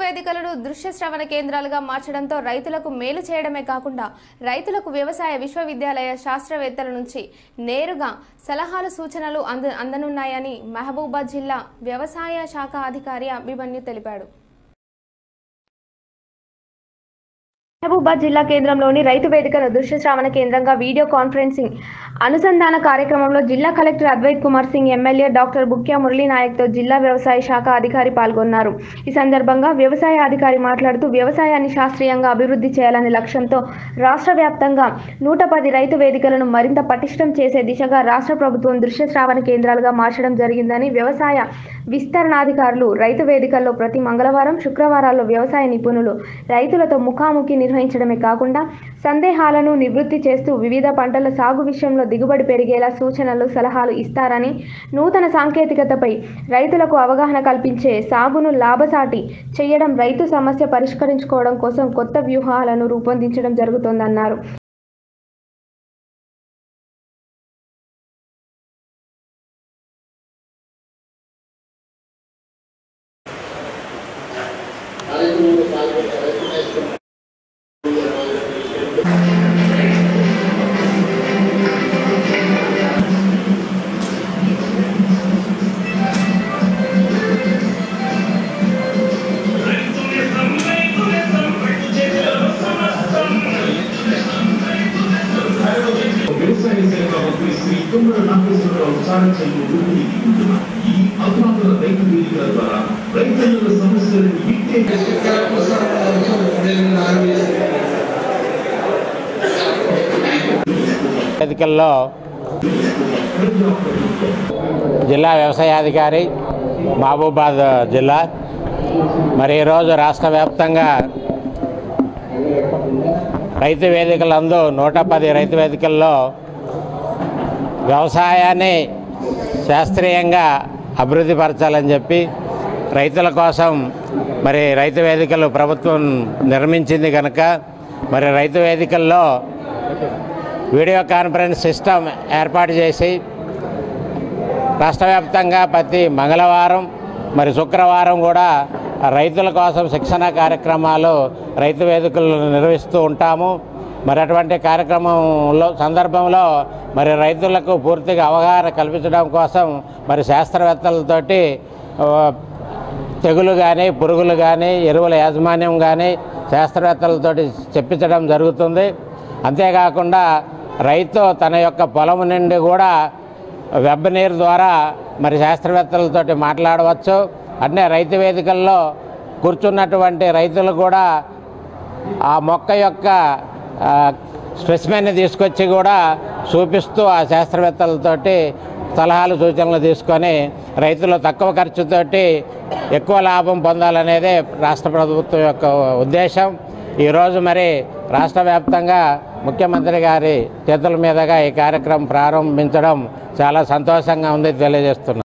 వేదికలను దృశ్య శ్రవణ కేంద్రాలుగా మార్చడంతో రైతులకు మేలు చేయడమే కాకుండా రైతులకు వ్యవసాయ విశ్వవిద్యాలయ శాస్త్రవేత్తల నుంచి నేరుగా సలహాలు సూచనలు అందనున్నాయని మహబూబాబాద్ జిల్లా వ్యవసాయ శాఖ అధికారి అభిమన్యు తెలిపాడు. మహబూబాబాద్ జిల్లా కేంద్రంలోని రైతు వేదికను దృశ్య శ్రవణ కేంద్రంగా వీడియో కాన్ఫరెన్సింగ్ అనుసంధాన కార్యక్రమంలో జిల్లా collector Advaith Kumar Singh, MLA doctor Bukya Murali నాయక్తో జిల్లా వ్యవసాయ శాఖ అధికారి పాల్గొన్నారు. ఈ సందర్భంగా వ్యవసాయ అధికారి మాట్లాడుతూ వ్యవసాయాన్ని శాస్త్రీయంగా అభివృద్ధి చేయాలనే లక్ష్యంతో రాష్ట్ర వ్యాప్తంగా 110 రైతు వేదికలను మరింత పటిష్టం చేసే దిశగా రాష్ట్ర ప్రభుత్వం దృశ్య శ్రవణ కేంద్రాలుగా మార్చడం జరిగిందని, వ్యవసాయ విస్తరణాధికారులు రైతు వేదికల్లో ప్రతి మంగళవారం, శుక్రవారాల్లో వ్యవసాయ నిపుణులు రైతులతో ముఖాముఖి నిర్వహించడమే కాకుండా సందేహాలను నివృత్తి చేస్తూ వివిధ పంటల సాగు విషయంలో దిగుబడి పెరిగేలా సూచనలు, సలహాలు ఇస్తారని, నూతన సాంకేతికతపై రైతులకు అవగాహన కల్పించే సాగును లాభసాటి చేయడం, రైతు సమస్య పరిష్కరించుకోవడం కోసం కొత్త వ్యూహాలను రూపొందించడం జరుగుతోందన్నారు. వేదికల్లో జిల్లా వ్యవసాయాధికారి మహబూబాబాద్ జిల్లా మరి ఈరోజు రాష్ట్ర వ్యాప్తంగా రైతు వేదికలందు 110 రైతు వేదికల్లో వ్యవసాయాన్ని శాస్త్రీయంగా అభివృద్ధి పరచాలని చెప్పి రైతుల కోసం మరి రైతు వేదికలు ప్రభుత్వం నిర్మించింది కనుక మరి రైతు వేదికల్లో వీడియో కాన్ఫరెన్స్ సిస్టమ్ ఏర్పాటు చేసి రాష్ట్ర వ్యాప్తంగా ప్రతి మంగళవారం మరి శుక్రవారం కూడా రైతుల కోసం శిక్షణ కార్యక్రమాలు రైతు వేదికలు నిర్వహిస్తూ ఉంటాము. మరి అటువంటి సందర్భంలో మరి రైతులకు పూర్తిగా అవగాహన కల్పించడం కోసం మరి శాస్త్రవేత్తలతోటి తెగులు కానీ, పురుగులు కానీ, ఎరువుల యాజమాన్యం కానీ శాస్త్రవేత్తలతోటి చెప్పించడం జరుగుతుంది. అంతేకాకుండా రైతు తన యొక్క పొలం నుండి కూడా వెబ్ నీరు ద్వారా మరి శాస్త్రవేత్తలతోటి మాట్లాడవచ్చు. అంటే రైతు వేదికల్లో కూర్చున్నటువంటి రైతులు కూడా ఆ మొక్క యొక్క స్పెసిమెన్ని తీసుకొచ్చి కూడా చూపిస్తూ ఆ శాస్త్రవేత్తలతోటి సలహాలు, సూచనలు తీసుకొని రైతులు తక్కువ ఖర్చుతోటి ఎక్కువ లాభం పొందాలనేదే రాష్ట్ర ప్రభుత్వం యొక్క ఉద్దేశం. ఈరోజు మరి రాష్ట్ర వ్యాప్తంగా ముఖ్యమంత్రి గారి చేతుల మీదుగా ఈ కార్యక్రమం ప్రారంభించడం చాలా సంతోషంగా ఉంది తెలియజేస్తున్నాం.